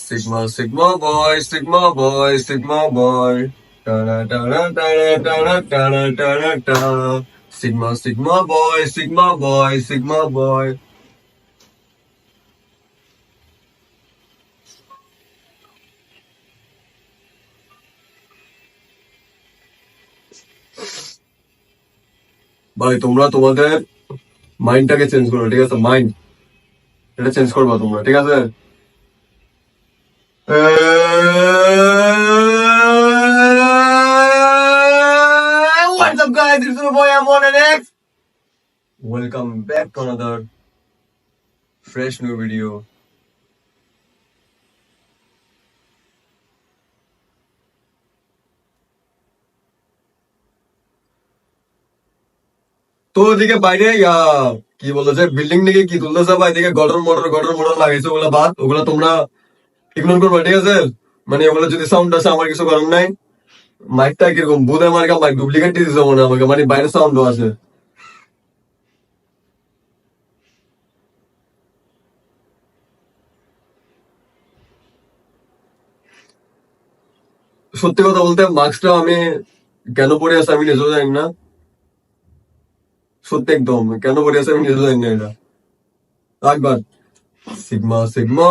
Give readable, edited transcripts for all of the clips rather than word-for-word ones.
Sigma, Sigma boy, Sigma boy, Sigma boy. Da da da da da da da da da da. Sigma, Sigma boy, Sigma boy, Sigma boy. ভাই তোমরা তোমাদের মাইন্ডটাকে change করো, ঠিক আছে? Mind এটা change করবা তোমরা, ঠিক আছে? What's up guys, this is your boy M1 and X. Welcome back to another fresh new video. তো এদিকে বাইরে কি বলতেছে বিল্ডিং থেকে কি তুলতেছে বা এদিকে গটর মোটর লাগাইছে, ওগুলা বাদ, ওগুলা তোমরা ইগনোর করবা, ঠিক আছে? মানে ওগুলো যদি সাউন্ড আসে আমার কিছু করার নাই। মাইকটা কিরকম বুধে মার্কা মাইক ডুপ্লিকেট দিয়ে দিচ্ছে মনে হয় আমাকে, মানে বাইরে সাউন্ডও আছে। সত্যি কথা বলতে মাস্কটা আমি কেন পরে আছে আমি নিজেও জানি না। সত্যি একদম কেন পরে আছে আমি নিজেও জানি না এটা। একবার সিগমা সিগমা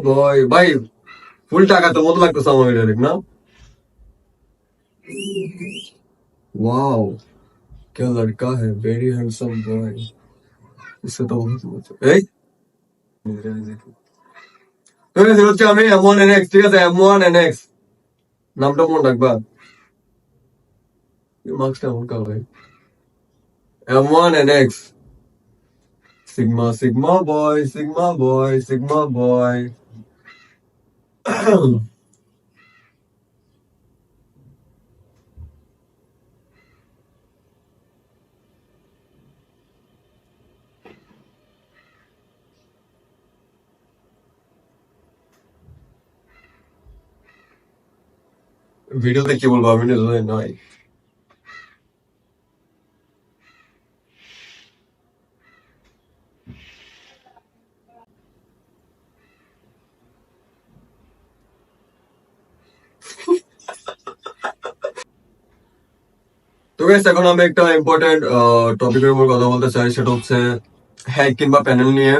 বয় ভাই, ফুল টাকা তো মতো লাগতেছে আমার এটা, দেখ না? वाओ क्या लड़का है, वेरी हैंडसम बॉय। इससे तो बहुत এই হচ্ছে আমি M1NX, ঠিক আছে? M1NX নামটা মনে রাখবা। মার্কসটা এমন কাল ভাই, M1NX সিগমা বয়। ভিডিওতে কি বলবো আমি নিজে জানি না ভাই। তো গাইস এখন আমি একটা ইম্পর্টেন্ট টপিকের উপর কথা বলতে চাই, সেটা হচ্ছে হ্যাক কিংবা প্যানেল নিয়ে।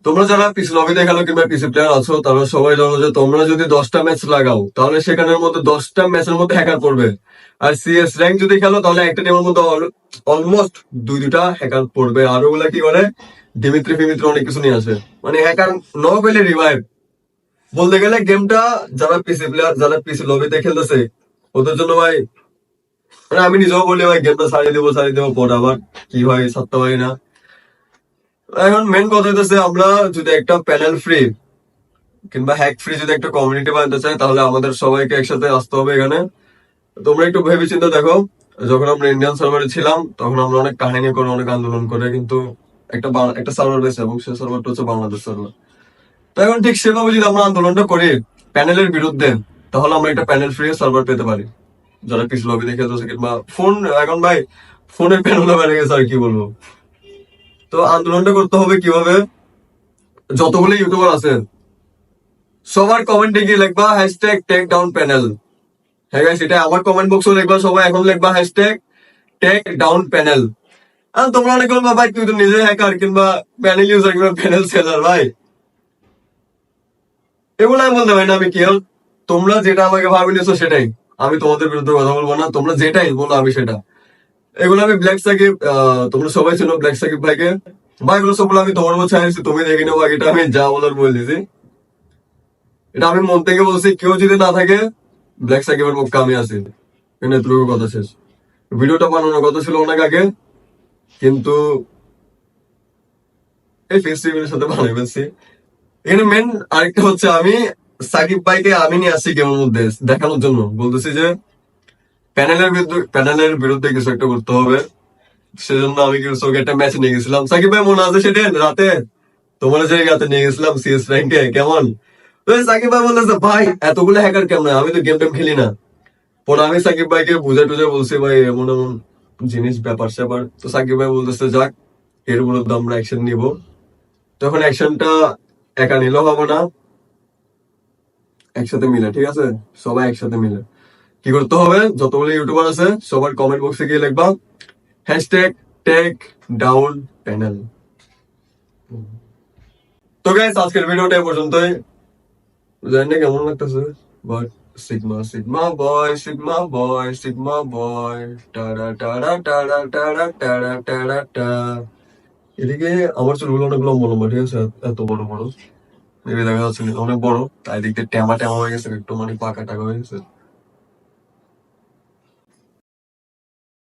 তোমরা যারা পিসি লবিতে খেলো কিংবা পিসি প্লেয়ার আছো তারা সবাই জানো যে তোমরা যদি 10টা ম্যাচ লাগাও তাহলে সেখানের মধ্যে 10টা ম্যাচের মধ্যে হ্যাকার পড়বে। আর সিএস র্যাঙ্ক যদি খেলো তাহলে একটা টিমের মধ্যে অলমোস্ট দুইটা হ্যাকার পড়বে। আর ওগুলা কি করে ডিমিত্রি ফিমিত্রি অনেক কিছু নিয়ে আসে, মানে হ্যাকার ন পেলে রিভাইভ। বলতে গেলে গেমটা যারা পিসি প্লেয়ার, যারা পিসি লবিতে খেলতেছে ওদের জন্য ভাই, মানে আমি নিজেও বলি ভাই গেমটা ছাড়িয়ে দেবো পরে আবার কি হয় সত্য হয় না। এখন মেন কথা হইতেছে আমরা যদি একটা প্যানেল ফ্রি কিংবা হ্যাক ফ্রি যদি একটা কমিউনিটি বানাতে চাই তাহলে আমাদের সবাইকে একসাথে আসতে হবে এখানে। তোমরা একটু ভেবে চিন্তে দেখো, যখন আমরা ইন্ডিয়ান সার্ভারে ছিলাম তখন আমরা অনেক কাহিনী করে অনেক আন্দোলন করে কিন্তু একটা সার্ভার পেয়েছে, এবং সেই সার্ভারটা হচ্ছে বাংলাদেশ সার্ভার। তো এখন ঠিক সেভাবে যদি আমরা আন্দোলনটা করি প্যানেলের বিরুদ্ধে তাহলে আমরা একটা প্যানেল ফ্রি সার্ভার পেতে পারি যারা পিস লবি দেখে যাচ্ছে কিংবা ফোন। এখন ভাই ফোনের প্যানেলও বেড়ে গেছে, আর কি বলবো। তো আন্দোলনটা করতে হবে কিভাবে, যতগুলো ইউটিউবার আছে সবার কমেন্টে গিয়ে লিখবা হ্যাশট্যাগ টেক ডাউন প্যানেল। হ্যাঁ গাইস, এটা আমার কমেন্ট বক্সও লিখবা, সবাই এখন লিখবা হ্যাশট্যাগ টেক ডাউন প্যানেল। আর তোমরা অনেক বলবা ভাই তুই তো নিজে হ্যাকার কিংবা প্যানেল ইউজার কিংবা প্যানেল সেলার। ভাই এগুলো আমি বলতে পারি না আমি কি। তোমরা যেটা আমাকে ভাবি নিছো সেটাই, আমি তোমাদের বিরুদ্ধে কথা বলবো না। তোমরা যেটাই বলো আমি সেটা। এগুলো আমি ব্ল্যাক সাকিব, তোমরা সবাই ছিল ব্ল্যাক সাকিব ভাইকে। ভাই এগুলো সবগুলো আমি তোমার মধ্যে ছাড়ছি, তুমি দেখে নেবো। এটা আমি যা বলার বলে দিছি, এটা আমি মন থেকে বলছি। কেউ যদি না থাকে ব্ল্যাক সাকিবের মুখে আমি আছি, এতটুকু কথা শেষ। ভিডিওটা বানানোর কথা ছিল অনেক আগে, কিন্তু এই ফেস্টিভ্যালের সাথে বানাই ফেলছি। এখানে মেন আরেকটা হচ্ছে আমি সাকিব ভাইকে আমি নিয়ে আসছি গেমের মধ্যে দেখানোর জন্য। বলতেছি যে প্যানেলের বিরুদ্ধে কিছু একটা করতে হবে। সেজন্য আমি কিছু একটা ম্যাচ নিয়ে গেছিলাম। সাকিব ভাই মনে আছে সেদিন রাতে তোমার যে রাতে নিয়ে গেছিলাম সিএস র্যাঙ্কে, কেমন? সাকিব ভাই বলতেছে ভাই এতগুলো হ্যাকার কেমন, আমি তো গেম টেম খেলি না। পরে আমি সাকিব ভাইকে বুঝে টুঝে বলছি ভাই এমন এমন জিনিস ব্যাপার স্যাপার। তো সাকিব ভাই বলতেছে যাক এর বিরুদ্ধে আমরা অ্যাকশন নিব। তখন অ্যাকশনটা একা নিলেও হবে না, একসাথে মিলে, ঠিক আছে? সবাই একসাথে মিলে কি করতে হবে, যতগুলো ইউটিউবার আছে সবার কমেন্ট বক্সে গিয়ে লিখবা হ্যাশট্যাগ টেক ডাউন প্যানেল। তো গাইস আজকের ভিডিওটা এ পর্যন্তই। জানি না কেমন লাগতেছে, but sigma sigma boy sigma boy sigma boy টাড়া টাড়া টাড়া টাড়া টাড়া টাড়া টা। এদিকে আমার চুলগুলো অনেক লম্বা লম্বা, ঠিক আছে? এত বড় বড় মেবি দেখা যাচ্ছে না, অনেক বড়, তাই দিক দিয়ে ট্যামা ট্যামা হয়ে গেছে, একটু মানে পাকা টাকা হয়ে গেছে।